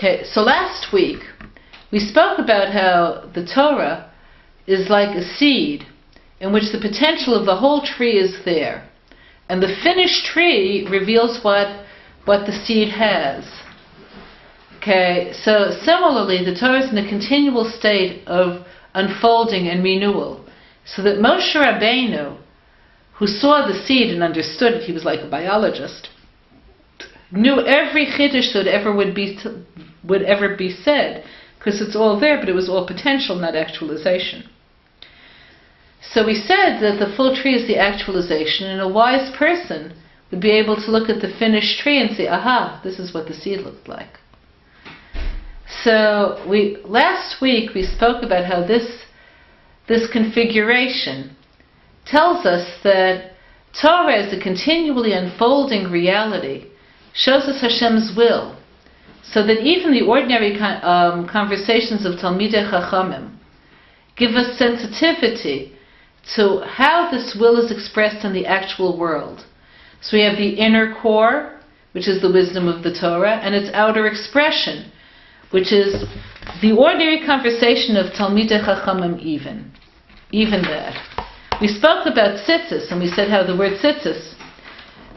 Okay, so last week we spoke about how the Torah is like a seed in which the potential of the whole tree is there. And the finished tree reveals what the seed has. Okay, so similarly, the Torah is in a continual state of unfolding and renewal. So that Moshe Rabbeinu, who saw the seed and understood it, he was like a biologist, knew every chiddush that would ever be said, because it's all there, but it was all potential, not actualization. So we said that the full tree is the actualization, and a wise person would be able to look at the finished tree and say, aha, this is what the seed looked like. So last week we spoke about how this configuration tells us that Torah is a continually unfolding reality, shows us Hashem's will, so that even the ordinary conversations of Talmidei Chachamim give us sensitivity to how this will is expressed in the actual world. So we have the inner core, which is the wisdom of the Torah, and its outer expression, which is the ordinary conversation of Talmidei Chachamim even that. We spoke about tzitzis, and we said how the word tzitzis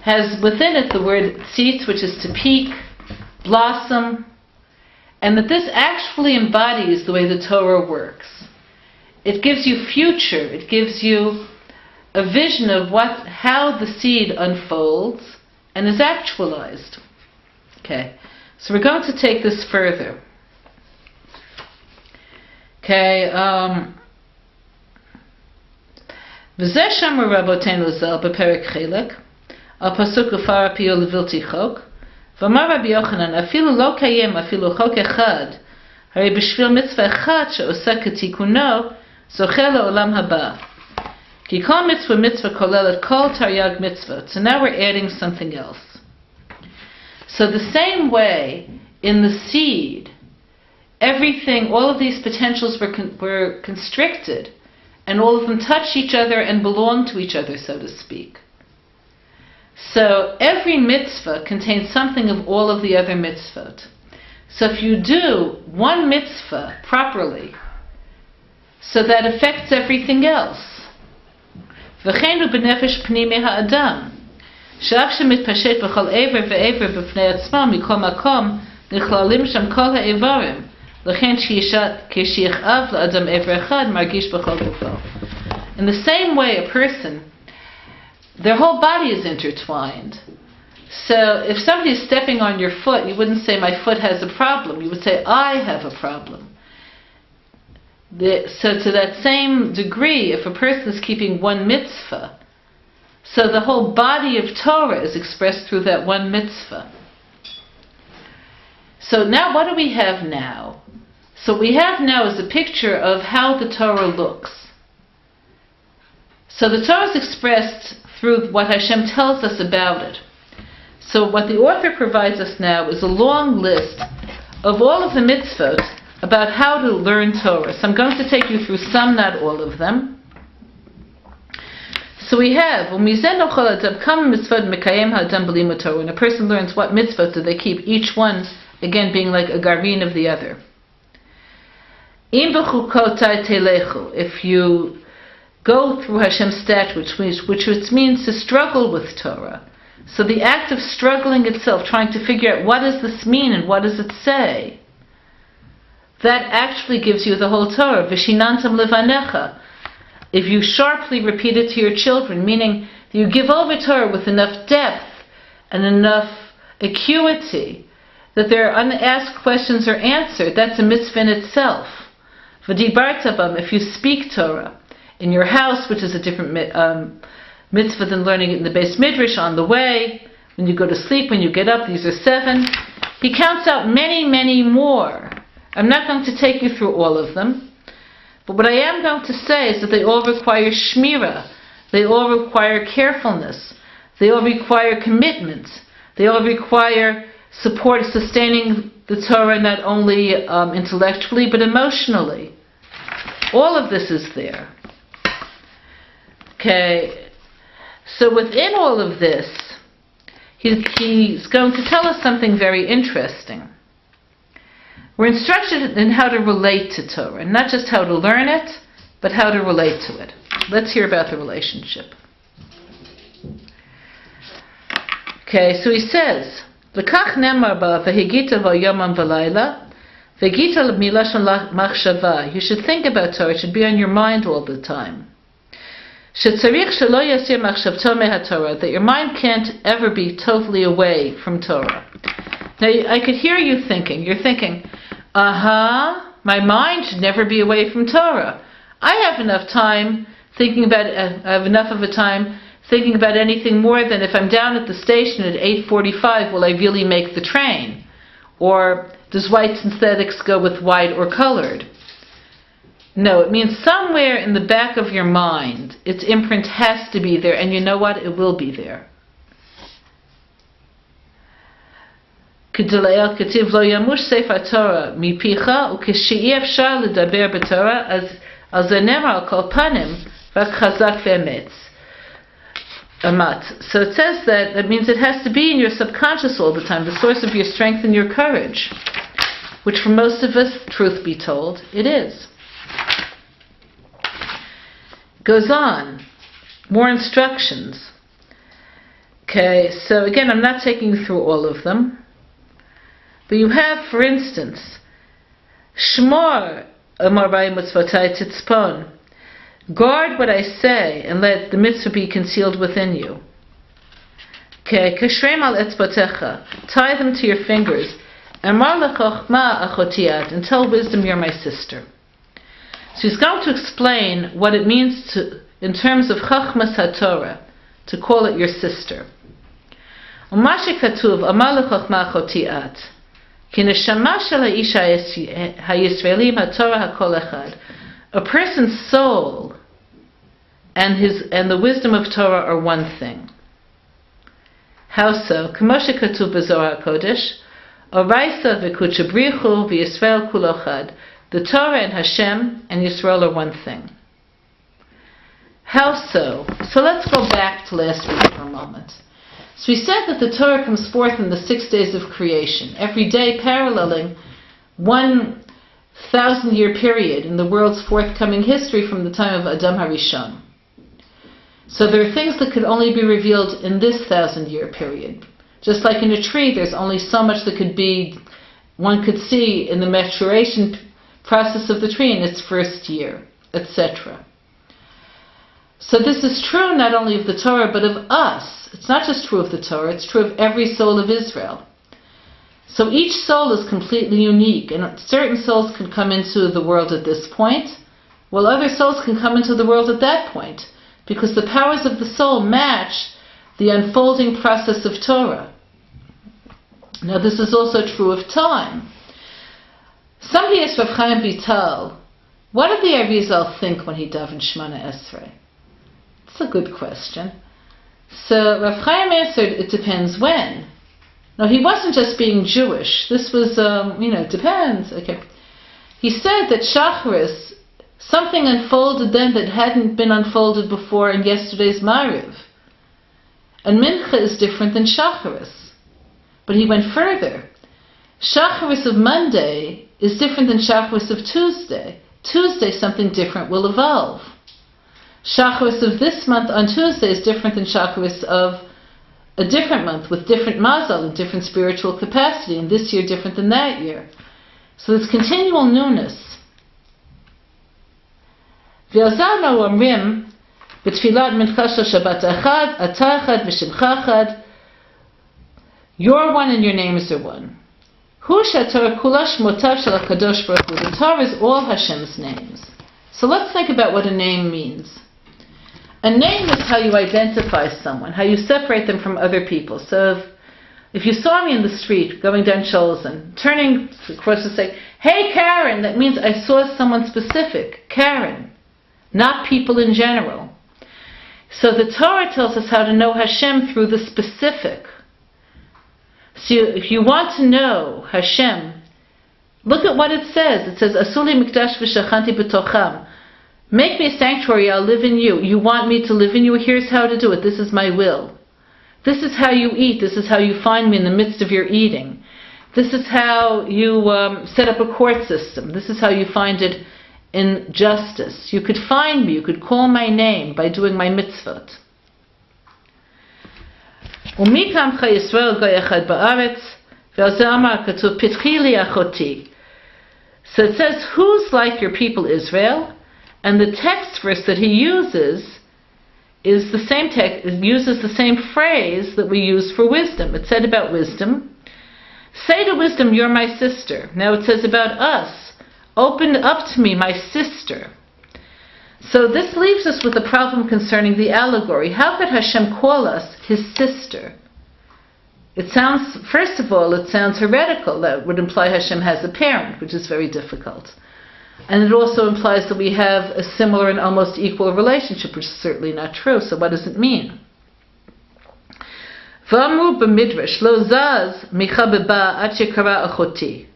has within it the word tzitz, which is to peak, blossom, and that this actually embodies the way the Torah works. It gives you future, it gives you a vision of how the seed unfolds and is actualized. Okay, so we're going to take this further. Okay, V'zeh shamu Rabboteinu zal beperek chilek al pasuk ufara piyo levilti chok v'amar Rabbi Yochanan afilu lo kayem afilu chok echad hari b'shvil mitzvah echad she'oseh ketikuno zocher le'olam haba ki kol mitzvah kolelet kol taryag mitzvah. So now we're adding something else. So the same way in the seed, everything, all of these potentials were constricted, and all of them touch each other and belong to each other, so to speak. So every mitzvah contains something of all of the other mitzvot. So if you do one mitzvah properly, so that affects everything else. V'cheinu b'nefesh pnimei ha'adam, she'af shemitpashet b'chol ever ve'ever b'fnei atzmo mikol makom nichlalim sham kol ha'evarim. In the same way, a person, their whole body is intertwined. So if somebody is stepping on your foot, you wouldn't say, my foot has a problem. You would say, I have a problem. So to that same degree, if a person is keeping one mitzvah, so the whole body of Torah is expressed through that one mitzvah. So now what do we have now? So what we have now is a picture of how the Torah looks. So the Torah is expressed through what Hashem tells us about it. So what the author provides us now is a long list of all of the mitzvot about how to learn Torah. So I'm going to take you through some, not all of them. So we have, when a person learns what mitzvot do they keep, each one, again, being like a garin of the other. If you go through Hashem's statutes, which means to struggle with Torah. So the act of struggling itself, trying to figure out what does this mean and what does it say, that actually gives you the whole Torah. V'shinantam levanecha. If you sharply repeat it to your children, meaning you give over Torah with enough depth and enough acuity that their unasked questions are answered, that's a mitzvah in itself. V'dibartabam, if you speak Torah in your house, which is a different mitzvah than learning it in the Beis Midrash, on the way, when you go to sleep, when you get up, these are 7. He counts out many, many more. I'm not going to take you through all of them, but what I am going to say is that they all require shmira, they all require carefulness, they all require commitment, they all require support, sustaining the Torah not only intellectually but emotionally. All of this is there. Okay, so within all of this, he's going to tell us something very interesting. We're instructed in how to relate to Torah, not just how to learn it, but how to relate to it. Let's hear about the relationship. Okay, so he says, "V'kach nemar ba v'higita v'yomam v'layla v'higita milashon machshava." You should think about Torah. It should be on your mind all the time. Shetzarich shelo yasir machshavto mehaTorah, that your mind can't ever be totally away from Torah. Now, I could hear you thinking. You're thinking, my mind should never be away from Torah. I have enough time thinking about. I have enough of a time thinking about anything more than if I'm down at the station at 8:45, will I really make the train? Or does white synthetics go with white or colored? No, it means somewhere in the back of your mind, its imprint has to be there, and you know what? It will be there. כדלהל כתיב לא ימוש ספר תורה מפיך וכשאי אפשר לדבר בתורה אז זה נאמר על כל פנים רק חזק ואמץ. So it says that means it has to be in your subconscious all the time, the source of your strength and your courage, which for most of us, truth be told, it is. Goes on, more instructions. Okay, so again, I'm not taking you through all of them, but you have, for instance, Shmor Amarvai Mitzvotai Titzpon. Guard what I say and let the mitzvah be concealed within you. Okay, Kashrem al etzbotecha. Tie them to your fingers. Amar lechochma achotiat. And tell wisdom you're my sister. So he's going to explain what it means to, in terms of chachmas haTorah, to call it your sister. Umashi katuv amar lechochma achotiat. Ki neshama shel ha'isha ha'yisraelim haTorah hakol echad. A person's soul and the wisdom of Torah are one thing. How so? K'moshe katuv b'Zohar HaKodesh, Oraisa v'kuchabrichu v'Yisrael kulochad. The Torah and Hashem and Yisrael are one thing. How so? So let's go back to last week for a moment. So we said that the Torah comes forth in the 6 days of creation, every day paralleling 1,000-year period in the world's forthcoming history from the time of Adam HaRishon. So there are things that could only be revealed in this 1,000-year period. Just like in a tree, there's only so much that one could see in the maturation process of the tree in its first year, etc. So this is true not only of the Torah, but of us. It's not just true of the Torah, it's true of every soul of Israel. So each soul is completely unique, and certain souls can come into the world at this point, while other souls can come into the world at that point, because the powers of the soul match the unfolding process of Torah. Now this is also true of time. Somebody asked Rav Chaim Vital, what did the Arizal think when he davened Shemona Esrei? It's a good question. So Rav Chaim answered, it depends when. No, he wasn't just being Jewish. This was, it depends. Okay. He said that Shacharis, something unfolded then that hadn't been unfolded before in yesterday's Mariv. And Mincha is different than Shacharis. But he went further. Shacharis of Monday is different than Shacharis of Tuesday. Tuesday, something different will evolve. Shacharis of this month on Tuesday is different than Shacharis of a different month with different mazal and different spiritual capacity, and this year different than that year. So there's continual newness. V'yazarnu omrim b'tfilat mincha shel Shabbat echad, ata echad v'shimcha echad. Your one and your names are one. Hu she'atorah kula shmotav shel HaKadosh Baruch Hu. The Torah is all Hashem's names. So let's think about what a name means. A name is how you identify someone, how you separate them from other people. So if you saw me in the street going down Sholzen, turning across and saying, hey Karen, that means I saw someone specific, Karen, not people in general. So the Torah tells us how to know Hashem through the specific. So if you want to know Hashem, look at what it says. It says, Asuli mikdash v'shachanti b'tocham. Make me a sanctuary, I'll live in you. You want me to live in you? Here's how to do it. This is my will. This is how you eat. This is how you find me in the midst of your eating. This is how you set up a court system. This is how you find it in justice. You could find me, you could call my name by doing my mitzvot. So it says, who's like your people Israel? And the text verse that he uses is the same text, it uses the same phrase that we use for wisdom. It said about wisdom, say to wisdom, you're my sister. Now it says about us, open up to me, my sister. So this leaves us with a problem concerning the allegory. How could Hashem call us his sister? It sounds, first of all, it sounds heretical. That would imply Hashem has a parent, which is very difficult. And it also implies that we have a similar and almost equal relationship, which is certainly not true. So what does it mean? V'amru b'midrash lo zaz micha beba ad shekara achoti.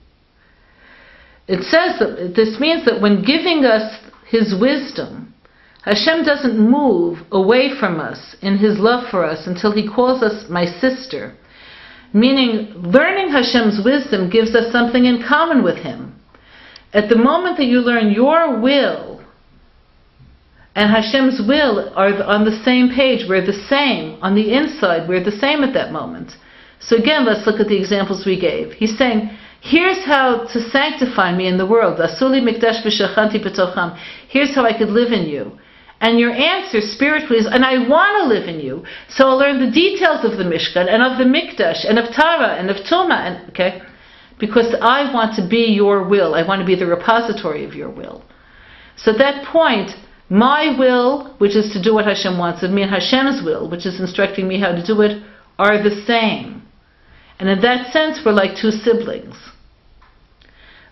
It says that this means that when giving us his wisdom, Hashem doesn't move away from us in his love for us until he calls us my sister. Meaning, learning Hashem's wisdom gives us something in common with him. At the moment that you learn your will and Hashem's will are on the same page, we're the same. On the inside, we're the same at that moment. So again, let's look at the examples we gave. He's saying, here's how to sanctify me in the world. Asuli mikdash v'shachanti b'tocham. Here's how I could live in you. And your answer spiritually is, and I want to live in you, so I'll learn the details of the Mishkan, and of the Mikdash, and of Tara, and of Tuma, and, okay? Because I want to be your will. I want to be the repository of your will. So at that point, my will, which is to do what Hashem wants of me, and Hashem's will, which is instructing me how to do it, are the same. And in that sense, we're like two siblings.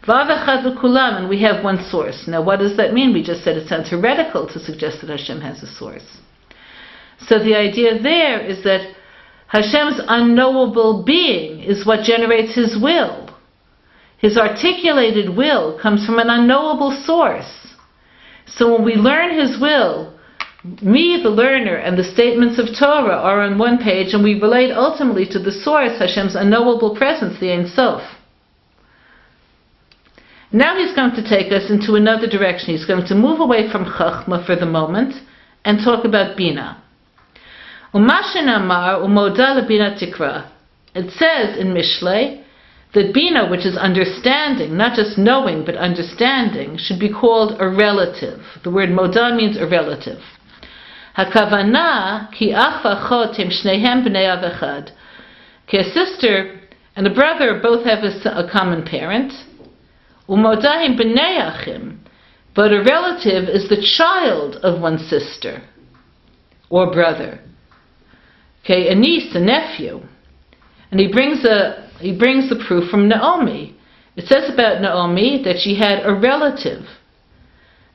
And we have one source. Now what does that mean? We just said it sounds heretical to suggest that Hashem has a source. So the idea there is that Hashem's unknowable being is what generates his will. His articulated will comes from an unknowable source. So when we learn his will, me, the learner, and the statements of Torah are on one page, and we relate ultimately to the source, Hashem's unknowable presence, the Ein Sof. Now he's going to take us into another direction. He's going to move away from Chachma for the moment and talk about Bina. It says in Mishlei that Bina, which is understanding, not just knowing, but understanding, should be called a relative. The word moda means a relative. Hakavana ki ach v'achot hem shnehem bnei av echad. A sister and a brother both have a common parent. Umodahim b'nei achim, but a relative is the child of one's sister or brother. Okay, a niece, a nephew, and he brings the proof from Naomi. It says about Naomi that she had a relative.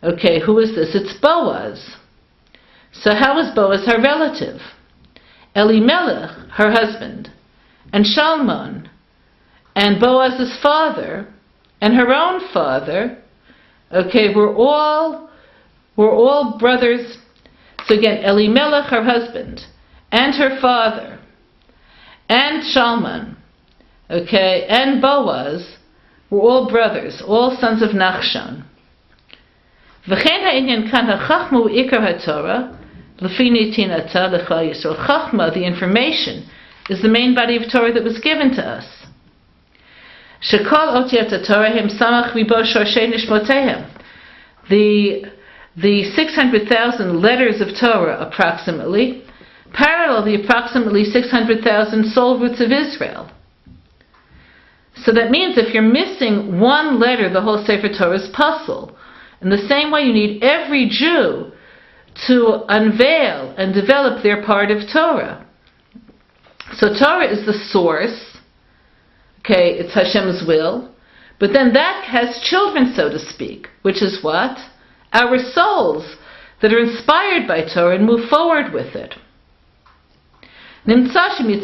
Okay, who is this? It's Boaz. So how is Boaz her relative? Elimelech, her husband, and Shalmon, and Boaz's father, and her own father, okay, we're all brothers. So again, Elimelech, her husband, and her father, and Shalman, okay, and Boaz, were all brothers, all sons of Nachshon. V'chein ha'inyan kan ha'chachma u'ikar ha'torah, l'fi nitinata l'chal Yisrael. Chachma, the information, is the main body of Torah that was given to us. Shekol otiyat Torah him samach ribo shorshei nishmotehem. The 600,000 letters of Torah, approximately, parallel the approximately 600,000 soul roots of Israel. So that means if you're missing one letter, the whole Sefer Torah is puzzle. In the same way, you need every Jew to unveil and develop their part of Torah. So Torah is the source. Okay, it's Hashem's will. But then that has children, so to speak, which is what? Our souls that are inspired by Torah and move forward with it. So Chachma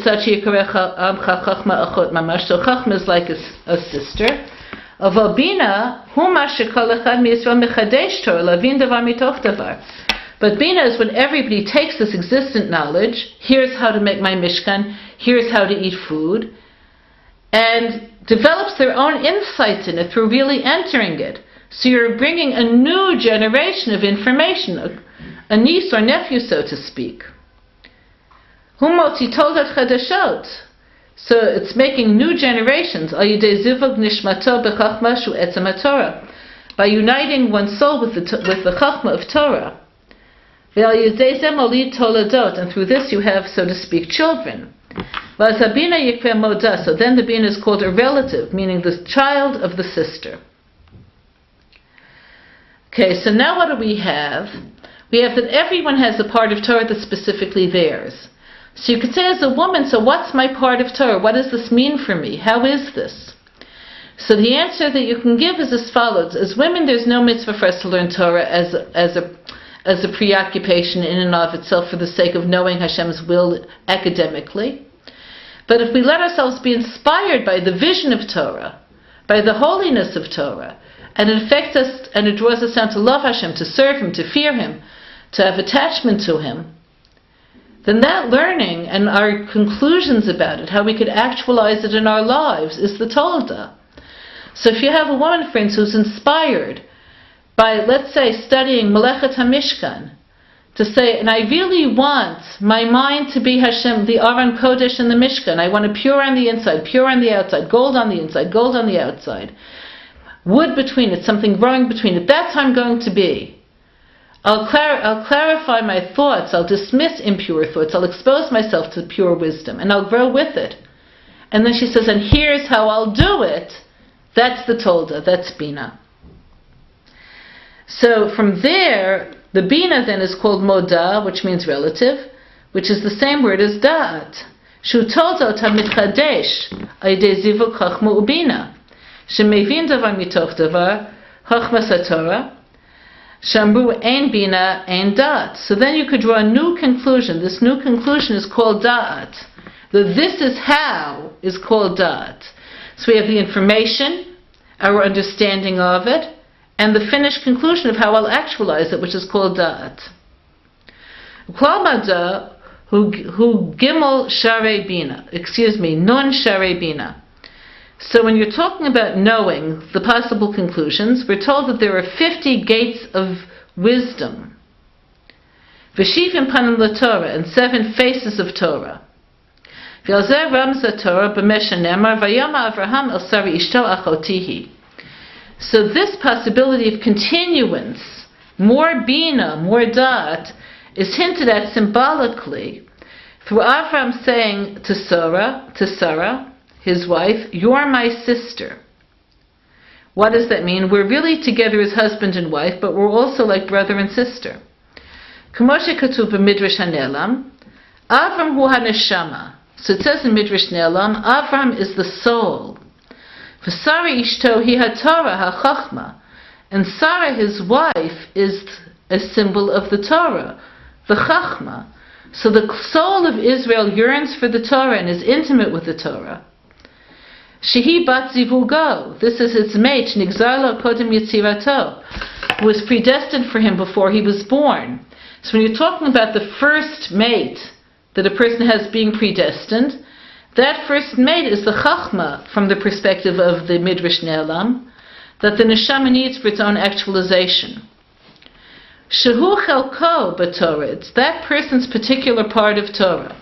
is like a sister. But Bina is when everybody takes this existent knowledge, here's how to make my Mishkan, here's how to eat food, and develops their own insights in it through really entering it. So you're bringing a new generation of information, a niece or nephew, so to speak. Humoti toldat chadashot. So it's making new generations. By uniting one's soul with the chachma of Torah. And through this you have, so to speak, children. So then the bina is called a relative, meaning the child of the sister. Okay, so now what do we have? We have that everyone has a part of Torah that's specifically theirs. So you could say as a woman, so what's my part of Torah? What does this mean for me? How is this? So the answer that you can give is as follows. As women, there's no mitzvah for us to learn Torah as a preoccupation in and of itself for the sake of knowing Hashem's will academically. But if we let ourselves be inspired by the vision of Torah, by the holiness of Torah, and it affects us and it draws us down to love Hashem, to serve Him, to fear Him, to have attachment to Him, then that learning and our conclusions about it, how we could actualize it in our lives, is the Tolda. So if you have a woman, friends, who's inspired by, let's say, studying Melechet HaMishkan, to say, and I really want my mind to be Hashem, the Aron Kodesh and the Mishkan. I want it pure on the inside, pure on the outside, gold on the inside, gold on the outside. Wood between it, something growing between it. That's how I'm going to be. I'll clarify my thoughts. I'll dismiss impure thoughts. I'll expose myself to pure wisdom, and I'll grow with it. And then she says, and here's how I'll do it. That's the Tolda. That's Bina. So from there, the Bina then is called Moda, which means relative, which is the same word as Da'at. Shu Tolda Mitchadesh Aydei Zivuk Chachma Ubina. Shemevin Davar Mitoch Davar Chachmas HaTorah. Shamru ein bina ein da'at. So then you could draw a new conclusion. This new conclusion is called da'at. The this is how is called da'at. So we have the information, our understanding of it, and the finished conclusion of how I'll actualize it, which is called da'at. Klal hu gimel sharei bina. Nun sharei bina. So when you're talking about knowing the possible conclusions, we're told that there are 50 gates of wisdom. V'shivim panim l'Torah, and 7 faces of Torah. V'alzeh ramza Torah b'mesha nemar, vayama Avraham el sari ishto achotihi. So this possibility of continuance, more bina, more da'at, is hinted at symbolically through Avram saying to Sarah, his wife, you're my sister. What does that mean? We're really together as husband and wife, but we're also like brother and sister. K'moshe katuv b'midrash hanelam, Avram hu haneshama. So it says in Midrash Ne'elam, Avram is the soul. V'Sara ishto hi haTorah ha'chachma. And Sarah, his wife, is a symbol of the Torah, the chachma. So the soul of Israel yearns for the Torah and is intimate with the Torah. Shehi bat zivugo. This is its mate, nigzar lo kodem yitzirato, who was predestined for him before he was born. So when you're talking about the first mate that a person has being predestined, that first mate is the chachma from the perspective of the Midrash Ne'elam, that the neshama needs for its own actualization. Shehu chelko b'Torah. It's that person's particular part of Torah.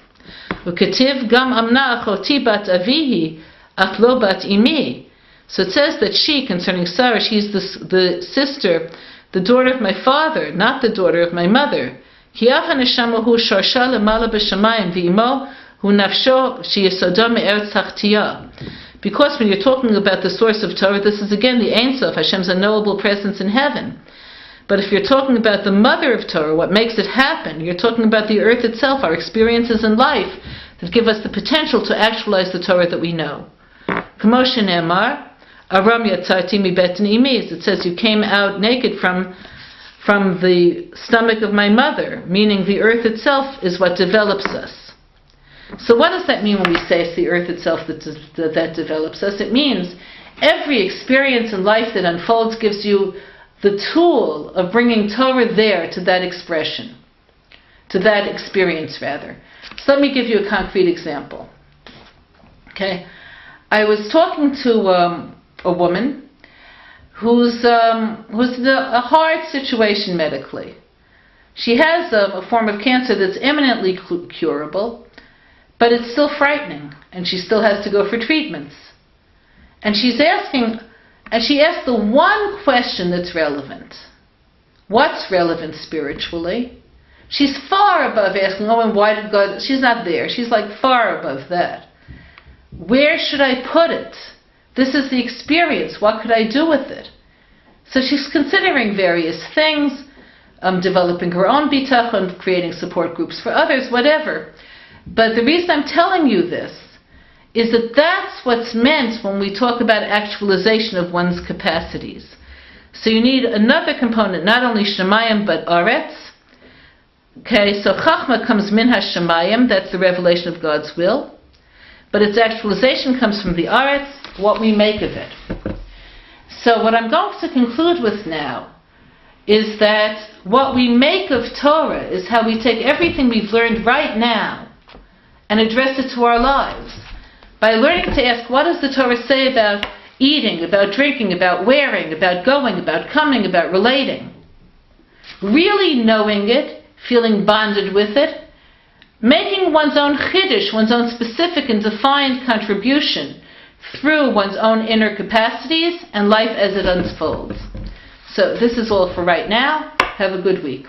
U'ketiv gam amna achoti bat avihi Aflo bat imi. So it says that she, concerning Sarah, she's the sister, the daughter of my father, not the daughter of my mother. Because when you're talking about the source of Torah, this is again the Ein Sof, Hashem's unknowable presence in heaven. But if you're talking about the mother of Torah, what makes it happen, you're talking about the earth itself, our experiences in life, that give us the potential to actualize the Torah that we know. K'moshe ne'emar, Aram yatzarti mi beten imi. It says you came out naked from the stomach of my mother, meaning the earth itself is what develops us. So what does that mean when we say it's the earth itself that develops us? It means every experience in life that unfolds gives you the tool of bringing Torah there to that expression, to that experience rather. So let me give you a concrete example. Okay. I was talking to a woman who's in a hard situation medically. She has a form of cancer that's eminently curable, but it's still frightening, and she still has to go for treatments. And she asked the one question that's relevant. What's relevant spiritually? She's far above asking, oh, and why did God... She's not there. She's like far above that. Where should I put it? This is the experience. What could I do with it? So she's considering various things, developing her own bitachon, creating support groups for others, whatever. But the reason I'm telling you this is that that's what's meant when we talk about actualization of one's capacities. So you need another component, not only Shemayim, but Aretz. Okay, so Chachma comes min ha-Shemayim, that's the revelation of God's will. But its actualization comes from the Aretz, what we make of it. So what I'm going to conclude with now is that what we make of Torah is how we take everything we've learned right now and address it to our lives. By learning to ask, what does the Torah say about eating, about drinking, about wearing, about going, about coming, about relating? Really knowing it, feeling bonded with it, making one's own chiddush, one's own specific and defined contribution through one's own inner capacities and life as it unfolds. So this is all for right now. Have a good week.